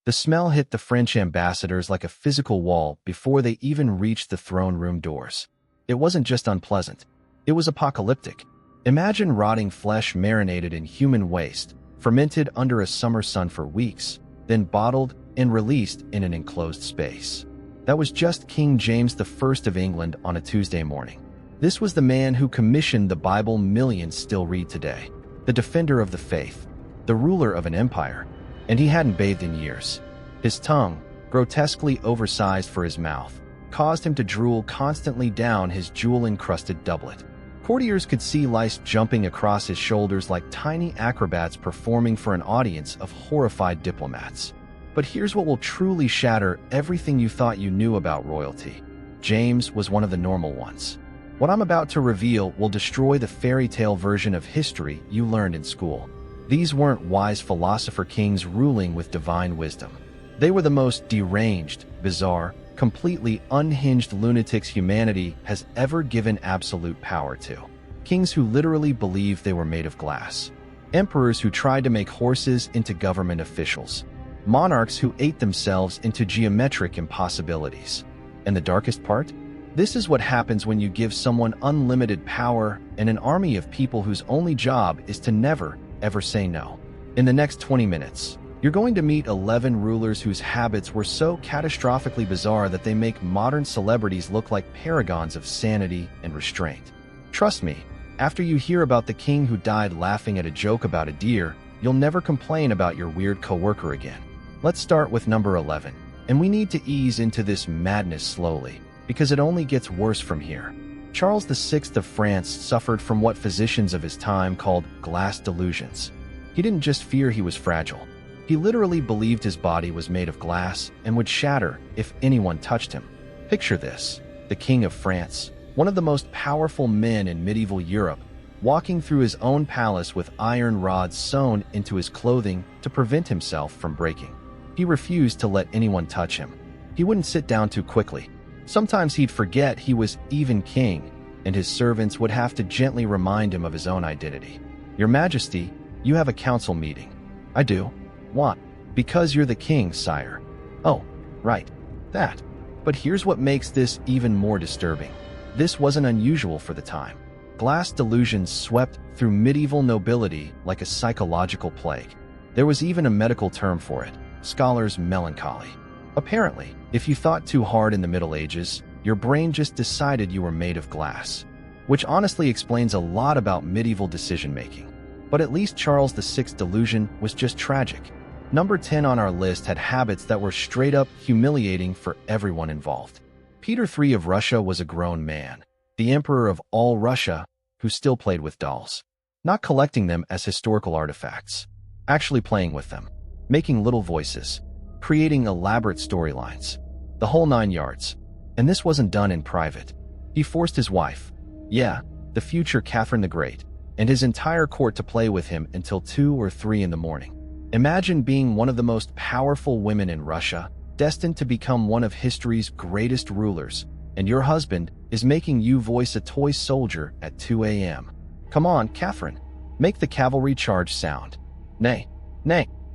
The smell hit the French ambassadors like a physical wall before they even reached the throne room doors. It wasn't just unpleasant. It was apocalyptic. Imagine rotting flesh marinated in human waste, fermented under a summer sun for weeks, then bottled and released in an enclosed space. That was just King James I of England on a Tuesday morning. This was the man who commissioned the Bible millions still read today, the defender of the faith, the ruler of an empire, and he hadn't bathed in years. His tongue, grotesquely oversized for his mouth, caused him to drool constantly down his jewel-encrusted doublet. Courtiers could see lice jumping across his shoulders like tiny acrobats performing for an audience of horrified diplomats. But here's what will truly shatter everything you thought you knew about royalty. James was one of the normal ones. What I'm about to reveal will destroy the fairy tale version of history you learned in school. These weren't wise philosopher kings ruling with divine wisdom. They were the most deranged, bizarre, completely unhinged lunatics humanity has ever given absolute power to. Kings who literally believed they were made of glass. Emperors who tried to make horses into government officials. Monarchs who ate themselves into geometric impossibilities. And the darkest part? This is what happens when you give someone unlimited power and an army of people whose only job is to never, ever say no. In the next 20 minutes, you're going to meet 11 rulers whose habits were so catastrophically bizarre that they make modern celebrities look like paragons of sanity and restraint. Trust me, after you hear about the king who died laughing at a joke about a deer, you'll never complain about your weird coworker again. Let's start with number 11, and we need to ease into this madness slowly, because it only gets worse from here. Charles VI of France suffered from what physicians of his time called glass delusions. He didn't just fear he was fragile. He literally believed his body was made of glass and would shatter if anyone touched him. Picture this: the King of France, one of the most powerful men in medieval Europe, walking through his own palace with iron rods sewn into his clothing to prevent himself from breaking. He refused to let anyone touch him. He wouldn't sit down too quickly. Sometimes he'd forget he was even king, and his servants would have to gently remind him of his own identity. "Your Majesty, you have a council meeting." "I do." "What?" "Because you're the king, sire." "Oh, right. That." But here's what makes this even more disturbing. This wasn't unusual for the time. Glass delusions swept through medieval nobility like a psychological plague. There was even a medical term for it: scholar's melancholy. Apparently, if you thought too hard in the Middle Ages, your brain just decided you were made of glass. Which honestly explains a lot about medieval decision-making. But at least Charles VI's delusion was just tragic. Number 10 on our list had habits that were straight-up humiliating for everyone involved. Peter III of Russia was a grown man, the emperor of all Russia, who still played with dolls. Not collecting them as historical artifacts. Actually playing with them. Making little voices. Creating elaborate storylines. The whole 9 yards. And this wasn't done in private. He forced his wife, the future Catherine the Great, and his entire court to play with him until 2 or 3 in the morning. Imagine being one of the most powerful women in Russia, destined to become one of history's greatest rulers, and your husband is making you voice a toy soldier at 2 a.m. Come on, Catherine, make the cavalry charge sound. Nay.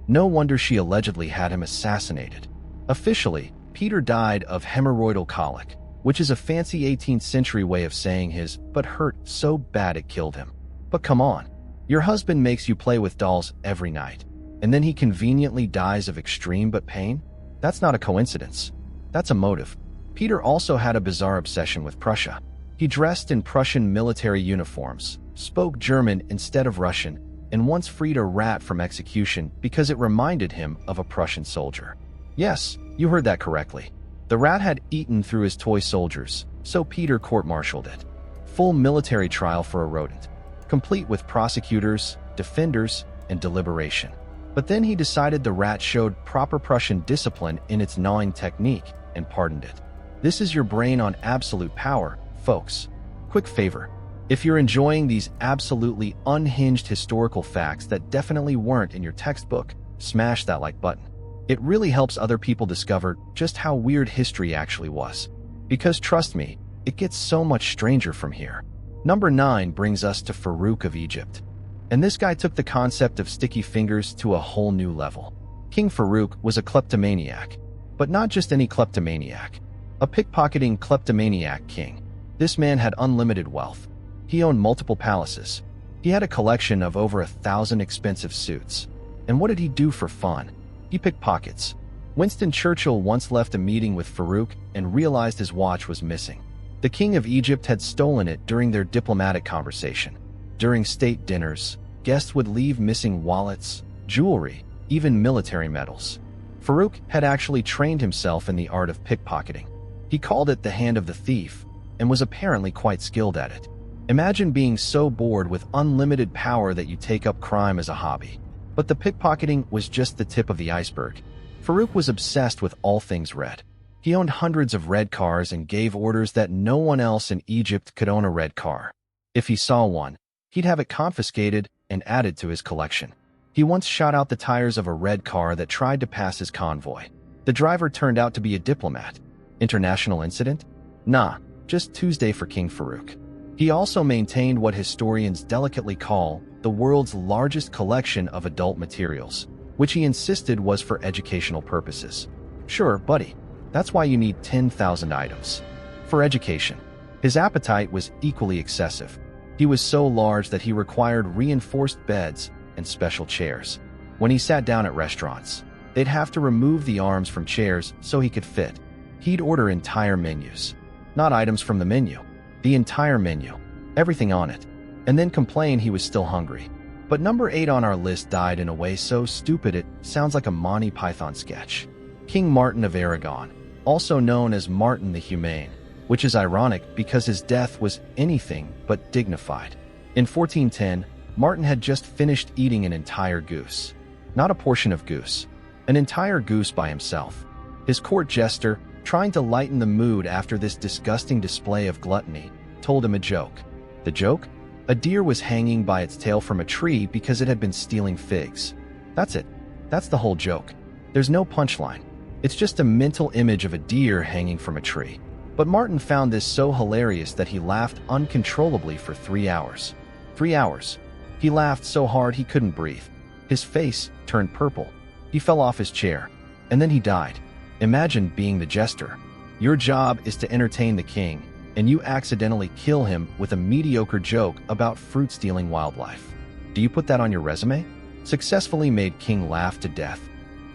No wonder she allegedly had him assassinated. Officially, Peter died of hemorrhoidal colic, which is a fancy 18th century way of saying his butt hurt so bad it killed him. But come on, your husband makes you play with dolls every night, and then he conveniently dies of extreme but pain? That's not a coincidence. That's a motive. Peter also had a bizarre obsession with Prussia. He dressed in Prussian military uniforms, spoke German instead of Russian, and once freed a rat from execution because it reminded him of a Prussian soldier. Yes, you heard that correctly. The rat had eaten through his toy soldiers, so Peter court-martialed it. Full military trial for a rodent, complete with prosecutors, defenders, and deliberation. But then he decided the rat showed proper Prussian discipline in its gnawing technique and pardoned it. This is your brain on absolute power, folks. Quick favor. If you're enjoying these absolutely unhinged historical facts that definitely weren't in your textbook, smash that like button. It really helps other people discover just how weird history actually was. Because trust me, it gets so much stranger from here. Number 9 brings us to Farouk of Egypt. And this guy took the concept of sticky fingers to a whole new level. King Farouk was a kleptomaniac, but not just any kleptomaniac. A pickpocketing kleptomaniac king. This man had unlimited wealth. He owned multiple palaces. He had a collection of over 1,000 expensive suits. And what did he do for fun? He picked pockets. Winston Churchill once left a meeting with Farouk and realized his watch was missing. The king of Egypt had stolen it during their diplomatic conversation. During state dinners, guests would leave missing wallets, jewelry, even military medals. Farouk had actually trained himself in the art of pickpocketing. He called it the hand of the thief and was apparently quite skilled at it. Imagine being so bored with unlimited power that you take up crime as a hobby. But the pickpocketing was just the tip of the iceberg. Farouk was obsessed with all things red. He owned hundreds of red cars and gave orders that no one else in Egypt could own a red car. If he saw one, he'd have it confiscated and added to his collection. He once shot out the tires of a red car that tried to pass his convoy. The driver turned out to be a diplomat. International incident? Nah, just Tuesday for King Farouk. He also maintained what historians delicately call the world's largest collection of adult materials, which he insisted was for educational purposes. Sure, buddy, that's why you need 10,000 items. For education. His appetite was equally excessive. He was so large that he required reinforced beds and special chairs. When he sat down at restaurants, they'd have to remove the arms from chairs so he could fit. He'd order entire menus. Not items from the menu. The entire menu. Everything on it. And then complain he was still hungry. But number 8 on our list died in a way so stupid it sounds like a Monty Python sketch. King Martin of Aragon, also known as Martin the Humane, which is ironic because his death was anything but dignified. In 1410, Martin had just finished eating an entire goose. Not a portion of goose. An entire goose by himself. His court jester, trying to lighten the mood after this disgusting display of gluttony, told him a joke. The joke? A deer was hanging by its tail from a tree because it had been stealing figs. That's it. That's the whole joke. There's no punchline. It's just a mental image of a deer hanging from a tree. But Martin found this so hilarious that he laughed uncontrollably for 3 hours. 3 hours. He laughed so hard he couldn't breathe. His face turned purple. He fell off his chair. And then he died. Imagine being the jester. Your job is to entertain the king, and you accidentally kill him with a mediocre joke about fruit-stealing wildlife. Do you put that on your resume? Successfully made king laugh to death.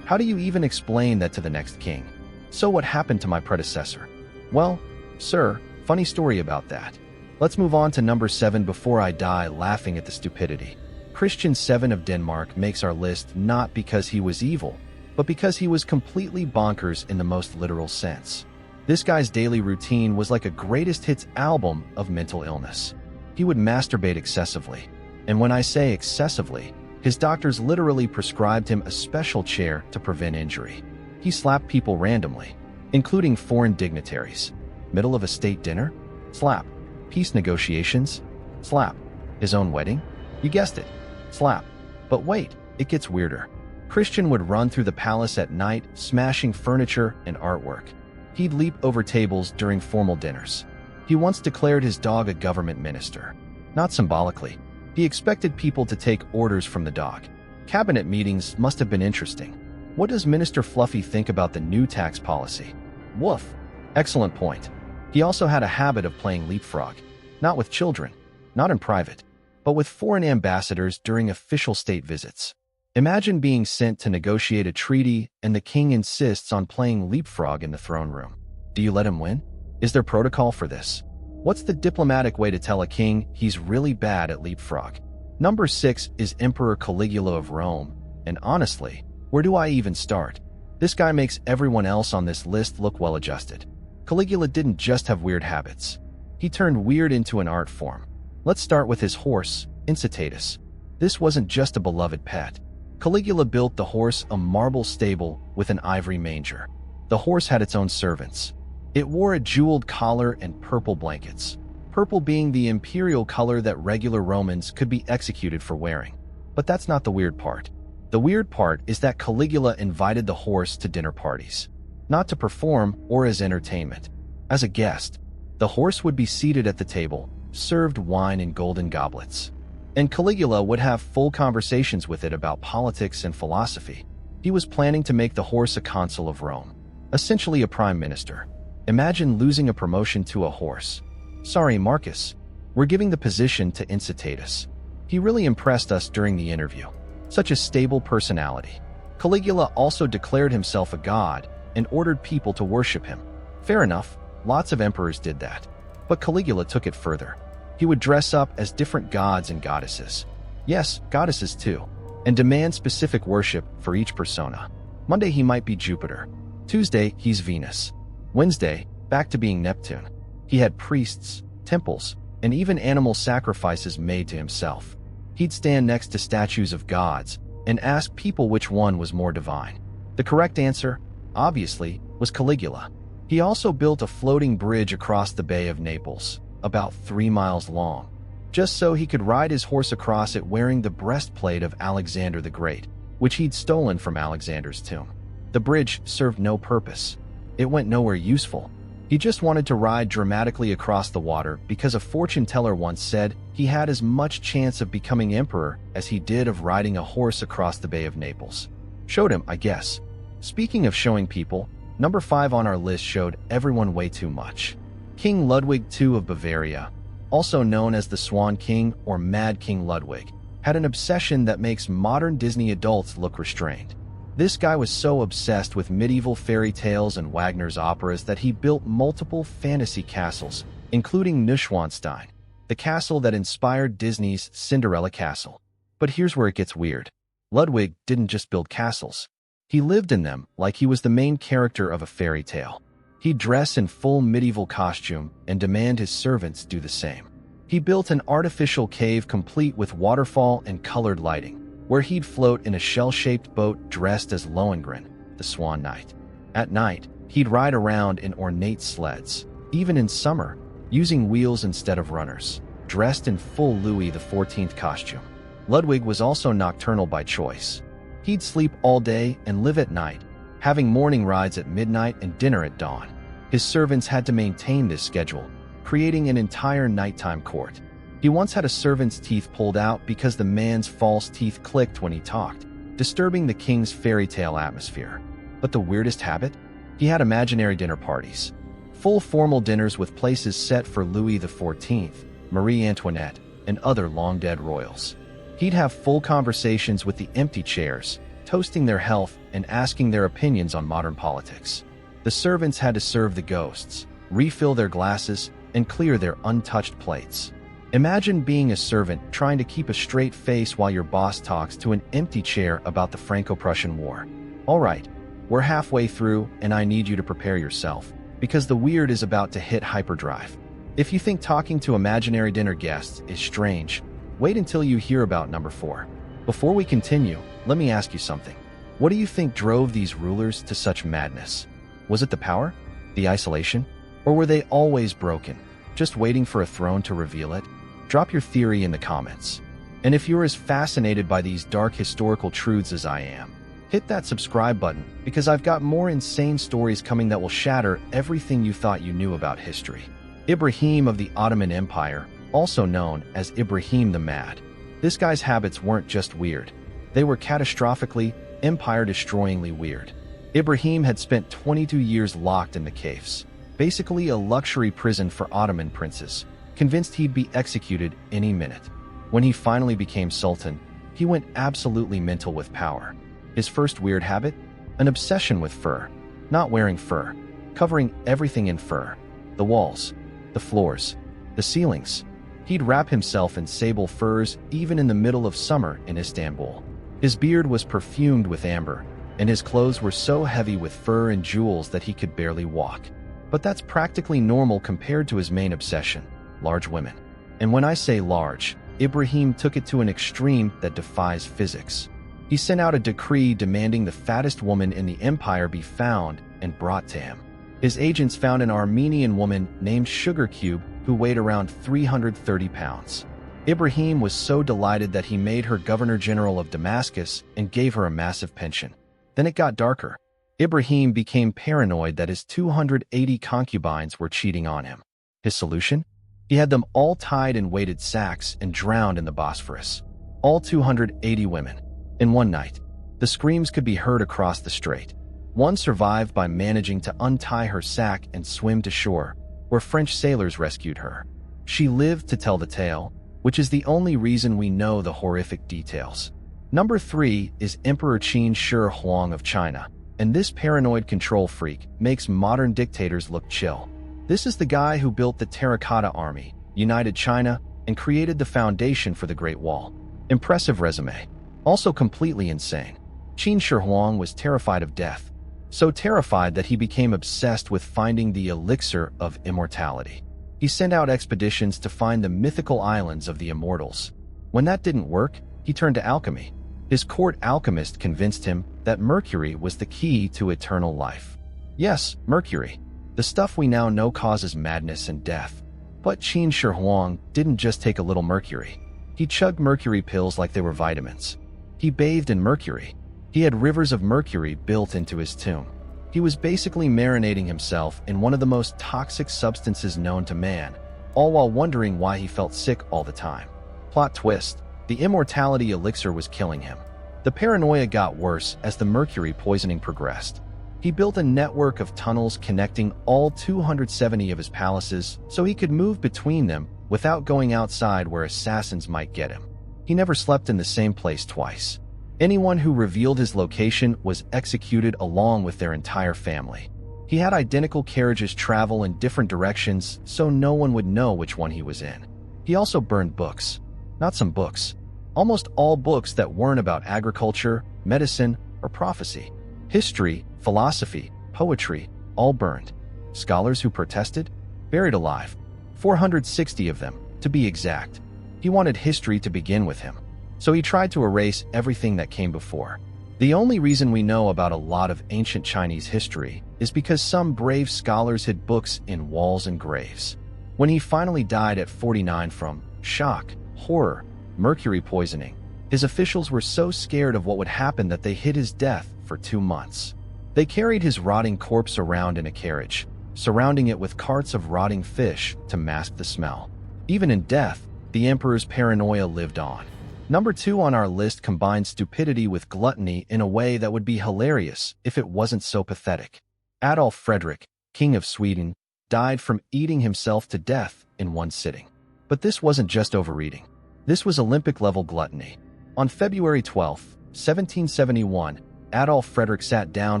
How do you even explain that to the next king? So what happened to my predecessor? Well, sir, funny story about that. Let's move on to number 7 before I die laughing at the stupidity. Christian VII of Denmark makes our list not because he was evil, but because he was completely bonkers in the most literal sense. This guy's daily routine was like a greatest hits album of mental illness. He would masturbate excessively. And when I say excessively, his doctors literally prescribed him a special chair to prevent injury. He slapped people randomly, including foreign dignitaries. Middle of a state dinner? Slap. Peace negotiations? Slap. His own wedding? You guessed it. Slap. But wait, it gets weirder. Christian would run through the palace at night, smashing furniture and artwork. He'd leap over tables during formal dinners. He once declared his dog a government minister. Not symbolically. He expected people to take orders from the dog. Cabinet meetings must have been interesting. What does Minister Fluffy think about the new tax policy? Woof. Excellent point. He also had a habit of playing leapfrog. Not with children, not in private, but with foreign ambassadors during official state visits. Imagine being sent to negotiate a treaty and the king insists on playing leapfrog in the throne room. Do you let him win? Is there protocol for this? What's the diplomatic way to tell a king he's really bad at leapfrog? Number 6 is Emperor Caligula of Rome, and honestly, where do I even start? This guy makes everyone else on this list look well-adjusted. Caligula didn't just have weird habits. He turned weird into an art form. Let's start with his horse, Incitatus. This wasn't just a beloved pet. Caligula built the horse a marble stable with an ivory manger. The horse had its own servants. It wore a jeweled collar and purple blankets, purple being the imperial color that regular Romans could be executed for wearing. But that's not the weird part. The weird part is that Caligula invited the horse to dinner parties, not to perform or as entertainment. As a guest, the horse would be seated at the table, served wine in golden goblets. And Caligula would have full conversations with it about politics and philosophy. He was planning to make the horse a consul of Rome, essentially a prime minister. Imagine losing a promotion to a horse. Sorry, Marcus. We're giving the position to Incitatus. He really impressed us during the interview. Such a stable personality. Caligula also declared himself a god and ordered people to worship him. Fair enough, lots of emperors did that. But Caligula took it further. He would dress up as different gods and goddesses. Yes, goddesses too, and demand specific worship for each persona. Monday he might be Jupiter. Tuesday he's Venus. Wednesday, back to being Neptune. He had priests, temples, and even animal sacrifices made to himself. He'd stand next to statues of gods and ask people which one was more divine. The correct answer, obviously, was Caligula. He also built a floating bridge across the Bay of Naples, about 3 miles long, just so he could ride his horse across it wearing the breastplate of Alexander the Great, which he'd stolen from Alexander's tomb. The bridge served no purpose. It went nowhere useful. He just wanted to ride dramatically across the water because a fortune teller once said he had as much chance of becoming emperor as he did of riding a horse across the Bay of Naples. Showed him, I guess. Speaking of showing people, number 5 on our list showed everyone way too much. King Ludwig II of Bavaria, also known as the Swan King or Mad King Ludwig, had an obsession that makes modern Disney adults look restrained. This guy was so obsessed with medieval fairy tales and Wagner's operas that he built multiple fantasy castles, including Neuschwanstein, the castle that inspired Disney's Cinderella Castle. But here's where it gets weird. Ludwig didn't just build castles. He lived in them like he was the main character of a fairy tale. He'd dress in full medieval costume and demand his servants do the same. He built an artificial cave complete with waterfall and colored lighting, where he'd float in a shell-shaped boat dressed as Lohengrin, the Swan Knight. At night, he'd ride around in ornate sleds, even in summer, using wheels instead of runners, dressed in full Louis XIV costume. Ludwig was also nocturnal by choice. He'd sleep all day and live at night, having morning rides at midnight and dinner at dawn. His servants had to maintain this schedule, creating an entire nighttime court. He once had a servant's teeth pulled out because the man's false teeth clicked when he talked, disturbing the king's fairy tale atmosphere. But the weirdest habit? He had imaginary dinner parties. Full formal dinners with places set for Louis XIV, Marie Antoinette, and other long-dead royals. He'd have full conversations with the empty chairs, toasting their health and asking their opinions on modern politics. The servants had to serve the ghosts, refill their glasses, and clear their untouched plates. Imagine being a servant trying to keep a straight face while your boss talks to an empty chair about the Franco-Prussian War. All right, we're halfway through and I need you to prepare yourself, because the weird is about to hit hyperdrive. If you think talking to imaginary dinner guests is strange, wait until you hear about number 4. Before we continue, let me ask you something. What do you think drove these rulers to such madness? Was it the power? The isolation? Or were they always broken, just waiting for a throne to reveal it? Drop your theory in the comments. And if you're as fascinated by these dark historical truths as I am, hit that subscribe button because I've got more insane stories coming that will shatter everything you thought you knew about history. Ibrahim of the Ottoman Empire, also known as Ibrahim the Mad. This guy's habits weren't just weird. They were catastrophically, empire-destroyingly weird. Ibrahim had spent 22 years locked in the cafes, basically a luxury prison for Ottoman princes, convinced he'd be executed any minute. When he finally became sultan, he went absolutely mental with power. His first weird habit? An obsession with fur. Not wearing fur, covering everything in fur. The walls, the floors, the ceilings. He'd wrap himself in sable furs even in the middle of summer in Istanbul. His beard was perfumed with amber, and his clothes were so heavy with fur and jewels that he could barely walk. But that's practically normal compared to his main obsession, large women. And when I say large, Ibrahim took it to an extreme that defies physics. He sent out a decree demanding the fattest woman in the empire be found and brought to him. His agents found an Armenian woman named Sugar Cube who weighed around 330 pounds. Ibrahim was so delighted that he made her governor-general of Damascus and gave her a massive pension. Then it got darker. Ibrahim became paranoid that his 280 concubines were cheating on him. His solution? He had them all tied in weighted sacks and drowned in the Bosphorus. All 280 women. In one night. The screams could be heard across the strait. One survived by managing to untie her sack and swim to shore, where French sailors rescued her. She lived to tell the tale, which is the only reason we know the horrific details. Number 3 is Emperor Qin Shi Huang of China, and this paranoid control freak makes modern dictators look chill. This is the guy who built the Terracotta Army, united China, and created the foundation for the Great Wall. Impressive resume. Also completely insane. Qin Shi Huang was terrified of death, so terrified that he became obsessed with finding the elixir of immortality. He sent out expeditions to find the mythical islands of the immortals. When that didn't work, he turned to alchemy. His court alchemist convinced him that mercury was the key to eternal life. Yes, mercury. The stuff we now know causes madness and death. But Qin Shi Huang didn't just take a little mercury. He chugged mercury pills like they were vitamins. He bathed in mercury. He had rivers of mercury built into his tomb. He was basically marinating himself in one of the most toxic substances known to man, all while wondering why he felt sick all the time. Plot twist: the immortality elixir was killing him. The paranoia got worse as the mercury poisoning progressed. He built a network of tunnels connecting all 270 of his palaces so he could move between them without going outside where assassins might get him. He never slept in the same place twice. Anyone who revealed his location was executed along with their entire family. He had identical carriages travel in different directions so no one would know which one he was in. He also burned books. Not some books. Almost all books that weren't about agriculture, medicine, or prophecy. History, philosophy, poetry, all burned. Scholars who protested? Buried alive. 460 of them, to be exact. He wanted history to begin with him, so he tried to erase everything that came before. The only reason we know about a lot of ancient Chinese history is because some brave scholars hid books in walls and graves. When he finally died at 49 from shock, horror, mercury poisoning, his officials were so scared of what would happen that they hid his death for 2 months. They carried his rotting corpse around in a carriage, surrounding it with carts of rotting fish to mask the smell. Even in death, the emperor's paranoia lived on. Number 2 on our list combines stupidity with gluttony in a way that would be hilarious if it wasn't so pathetic. Adolf Frederick, King of Sweden, died from eating himself to death in one sitting. But this wasn't just overeating. This was Olympic-level gluttony. On February 12, 1771, Adolf Frederick sat down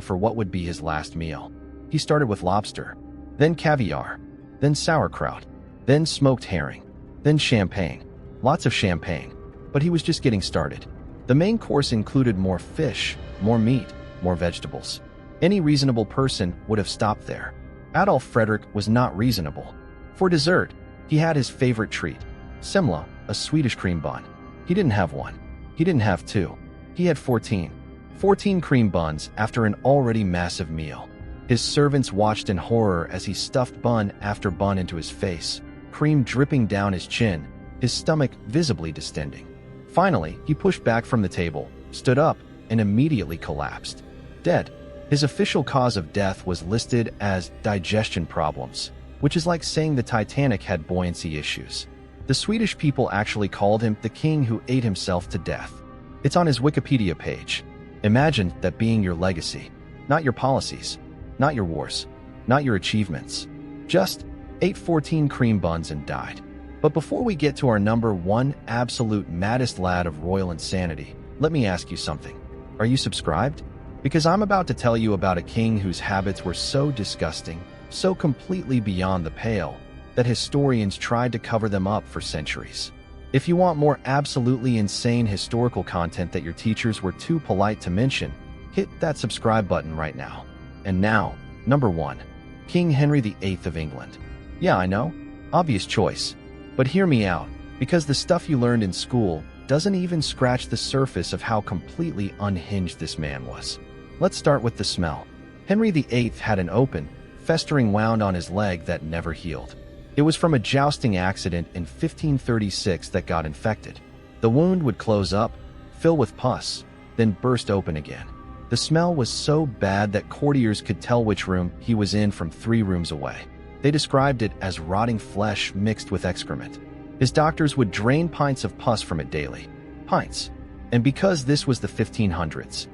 for what would be his last meal. He started with lobster, then caviar, then sauerkraut, then smoked herring, then champagne. Lots of champagne. But he was just getting started. The main course included more fish, more meat, more vegetables. Any reasonable person would have stopped there. Adolf Frederick was not reasonable. For dessert, he had his favorite treat, semla, a Swedish cream bun. He didn't have one. He didn't have two. He had 14. 14 cream buns after an already massive meal. His servants watched in horror as he stuffed bun after bun into his face, cream dripping down his chin, his stomach visibly distending. Finally, he pushed back from the table, stood up, and immediately collapsed. Dead. His official cause of death was listed as digestion problems, which is like saying the Titanic had buoyancy issues. The Swedish people actually called him the king who ate himself to death. It's on his Wikipedia page. Imagine that being your legacy, not your policies, not your wars, not your achievements. Just ate 14 cream buns and died. But before we get to our number 1 absolute maddest lad of royal insanity, let me ask you something. Are you subscribed? Because I'm about to tell you about a king whose habits were so disgusting, so completely beyond the pale, that historians tried to cover them up for centuries. If you want more absolutely insane historical content that your teachers were too polite to mention, hit that subscribe button right now. And now, number 1. King Henry VIII of England. Yeah, I know. Obvious choice. But hear me out, because the stuff you learned in school doesn't even scratch the surface of how completely unhinged this man was. Let's start with the smell. Henry VIII had an open, festering wound on his leg that never healed. It was from a jousting accident in 1536 that got infected. The wound would close up, fill with pus, then burst open again. The smell was so bad that courtiers could tell which room he was in from 3 rooms away. They described it as rotting flesh mixed with excrement. His doctors would drain pints of pus from it daily. Pints. And because this was the 1500s,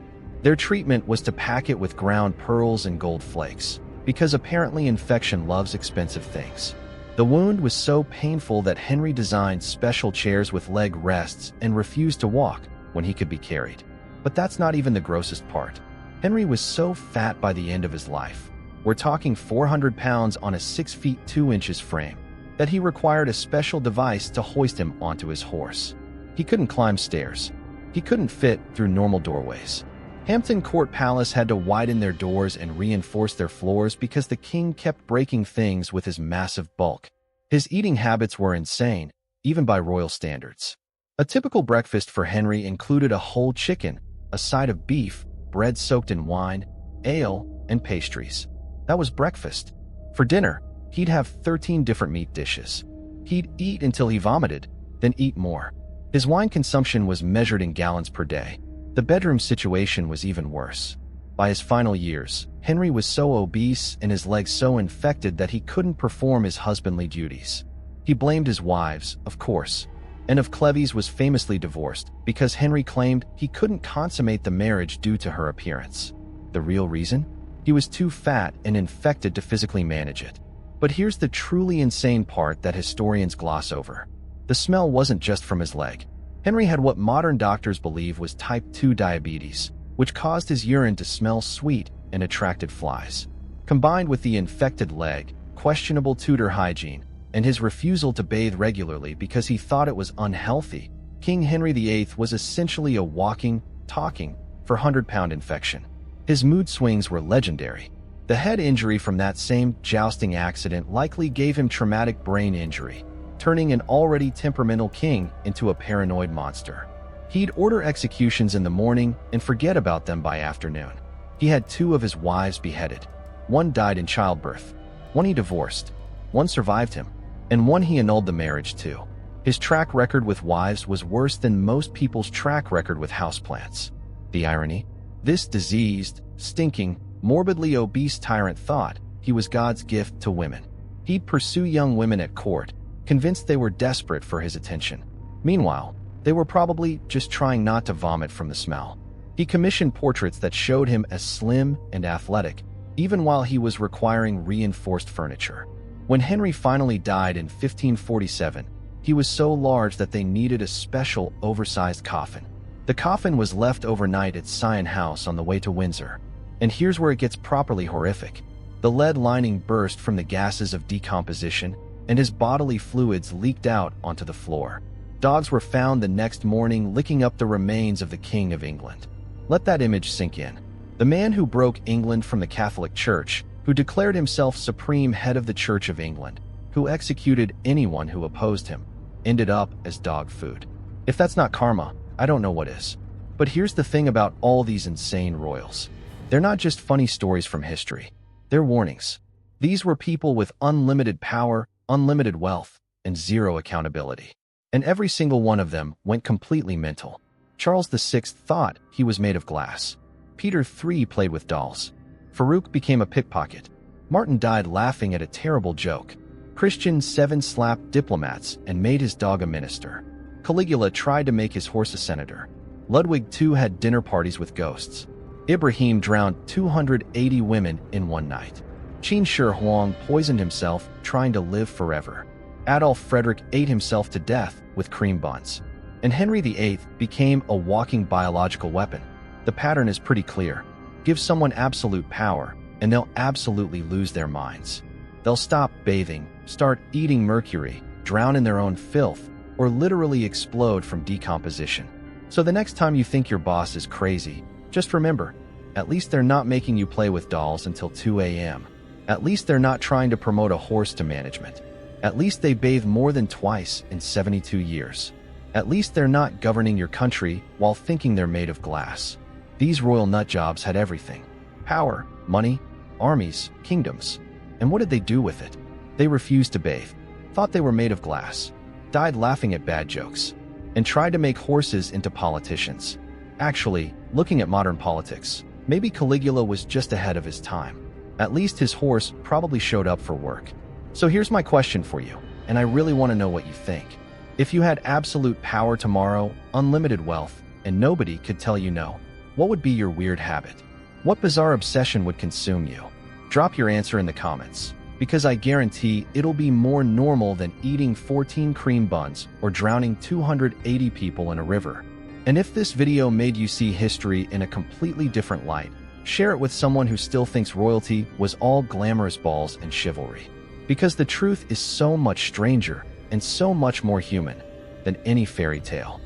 Their treatment was to pack it with ground pearls and gold flakes, because apparently infection loves expensive things. The wound was so painful that Henry designed special chairs with leg rests and refused to walk when he could be carried. But that's not even the grossest part. Henry was so fat by the end of his life, we're talking 400 pounds on a 6 feet 2 inches frame, that he required a special device to hoist him onto his horse. He couldn't climb stairs. He couldn't fit through normal doorways. Hampton Court Palace had to widen their doors and reinforce their floors because the king kept breaking things with his massive bulk. His eating habits were insane, even by royal standards. A typical breakfast for Henry included a whole chicken, a side of beef, bread soaked in wine, ale, and pastries. That was breakfast. For dinner, he'd have 13 different meat dishes. He'd eat until he vomited, then eat more. His wine consumption was measured in gallons per day. The bedroom situation was even worse. By his final years, Henry was so obese and his legs so infected that he couldn't perform his husbandly duties. He blamed his wives, of course. Anne of Cleves was famously divorced because Henry claimed he couldn't consummate the marriage due to her appearance. The real reason? He was too fat and infected to physically manage it. But here's the truly insane part that historians gloss over. The smell wasn't just from his leg. Henry had what modern doctors believe was type 2 diabetes, which caused his urine to smell sweet and attracted flies. Combined with the infected leg, questionable Tudor hygiene, and his refusal to bathe regularly because he thought it was unhealthy, King Henry VIII was essentially a walking, talking, 400-pound infection. His mood swings were legendary. The head injury from that same jousting accident likely gave him traumatic brain injury, turning an already temperamental king into a paranoid monster. He'd order executions in the morning and forget about them by afternoon. He had 2 of his wives beheaded. One died in childbirth. One he divorced. One survived him. And one he annulled the marriage to. His track record with wives was worse than most people's track record with houseplants. The irony? This diseased, stinking, morbidly obese tyrant thought he was God's gift to women. He'd pursue young women at court, convinced they were desperate for his attention. Meanwhile, they were probably just trying not to vomit from the smell. He commissioned portraits that showed him as slim and athletic, even while he was requiring reinforced furniture. When Henry finally died in 1547, he was so large that they needed a special, oversized coffin. The coffin was left overnight at Sion House on the way to Windsor. And here's where it gets properly horrific. The lead lining burst from the gases of decomposition, and his bodily fluids leaked out onto the floor. Dogs were found the next morning licking up the remains of the King of England. Let that image sink in. The man who broke England from the Catholic Church, who declared himself supreme head of the Church of England, who executed anyone who opposed him, ended up as dog food. If that's not karma, I don't know what is. But here's the thing about all these insane royals. They're not just funny stories from history. They're warnings. These were people with unlimited power, unlimited wealth, and zero accountability. And every single one of them went completely mental. Charles VI thought he was made of glass. Peter III played with dolls. Farouk became a pickpocket. Martin died laughing at a terrible joke. Christian VII slapped diplomats and made his dog a minister. Caligula tried to make his horse a senator. Ludwig II had dinner parties with ghosts. Ibrahim drowned 280 women in one night. Qin Shi Huang poisoned himself trying to live forever. Adolf Frederick ate himself to death with cream buns. And Henry VIII became a walking biological weapon. The pattern is pretty clear. Give someone absolute power, and they'll absolutely lose their minds. They'll stop bathing, start eating mercury, drown in their own filth, or literally explode from decomposition. So the next time you think your boss is crazy, just remember, at least they're not making you play with dolls until 2 a.m. At least they're not trying to promote a horse to management. At least they bathe more than twice in 72 years. At least they're not governing your country while thinking they're made of glass. These royal nutjobs had everything. Power, money, armies, kingdoms. And what did they do with it? They refused to bathe, thought they were made of glass, died laughing at bad jokes, and tried to make horses into politicians. Actually, looking at modern politics, maybe Caligula was just ahead of his time. At least his horse probably showed up for work. So here's my question for you, and I really want to know what you think. If you had absolute power tomorrow, unlimited wealth, and nobody could tell you no, What would be your weird habit? What bizarre obsession would consume you? Drop your answer in the comments, because I guarantee it'll be more normal than eating 14 cream buns or drowning 280 people in a river. And if this video made you see history in a completely different light, share it with someone who still thinks royalty was all glamorous balls and chivalry. Because the truth is so much stranger and so much more human than any fairy tale.